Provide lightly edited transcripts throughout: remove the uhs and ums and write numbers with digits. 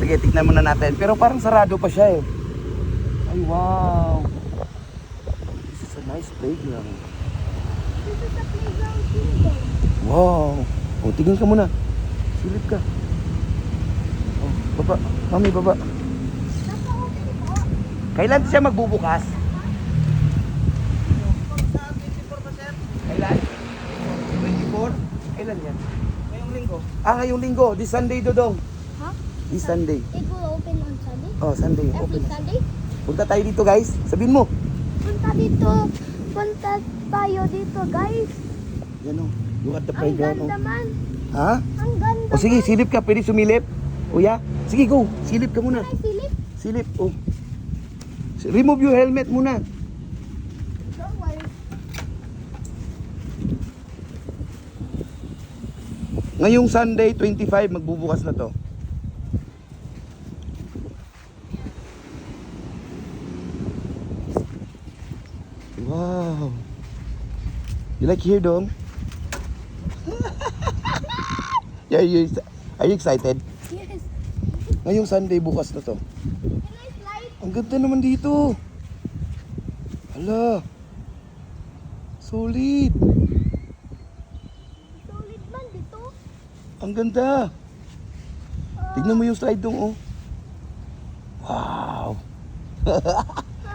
Sige, tignan muna natin. Pero parang sarado pa siya eh. Ay, wow. This is a nice playground. This is a playground too. Wow. O, tingin ka muna. Silip ka. Oh, baba. Mami, baba. Naka-open po. Kailan siya magbubukas? Kailan? 24? Kailan yan? Ngayong linggo. Ngayong linggo. This Sunday, Dodong. Huh? This Sunday. It will open on Sunday? Oh, Sunday. Every Open. Sunday? Punta tayo dito, guys. Sabihin mo. Punta dito. Punta tayo dito, guys. Yan o. Look at the Ang playground. ganda Oh. man. Ha? Ang ganda. O sige, silip ka. Pwede sumilip. Kuya. Sige, go. Silip ka muna. Ay, silip. Silip. Oh. Remove your helmet muna. Don't worry. Ngayong Sunday, 25, magbubukas na to. Wow. You like here, Dom? Yeah, are you excited? Yes. Ngayong Sunday, bukas na to. Can I slide? Ang ganda naman dito. Hala. Solid. Solid man dito. Ang ganda. Tignan mo yung slide dong, oh. Wow.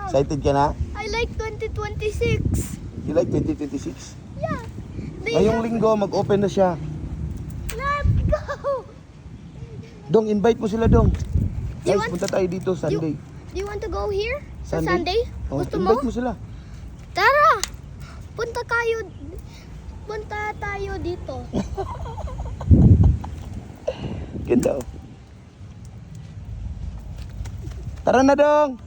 Excited ka na? I like 2026. You like 2026? Yeah. Ngayong linggo, mag-open na siya. Let's go. Dong, invite mo sila, Dong. You Guys, want- punta tayo dito Sunday. Do you want to go here? Sa Sunday? Sunday? Oh, Gusto mo? invite mo sila. Tara. Punta tayo dito. Ganda, oh. Tara na, Dong.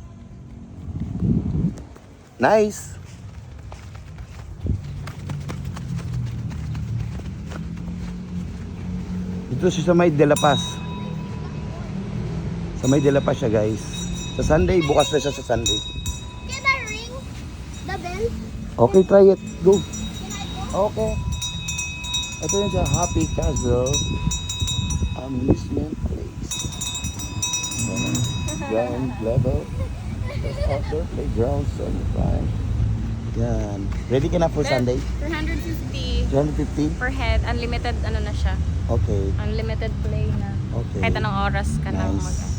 Nice. Dito siya sa May de la Paz. Sa May de la Paz siya, guys. Sa Sunday, bukas na siya sa Sunday. Can I ring the bell? Okay, try it. Go. Can I go? Okay. Ito yan siya, Happy Castle Amusement Place. Ground level. Outdoor playgrounds and fine. Yan. Ready ka na for Sunday? 350 250? per head. Unlimited ano na siya. Okay. Unlimited play na. Okay. Kahit anong oras ka na Nice.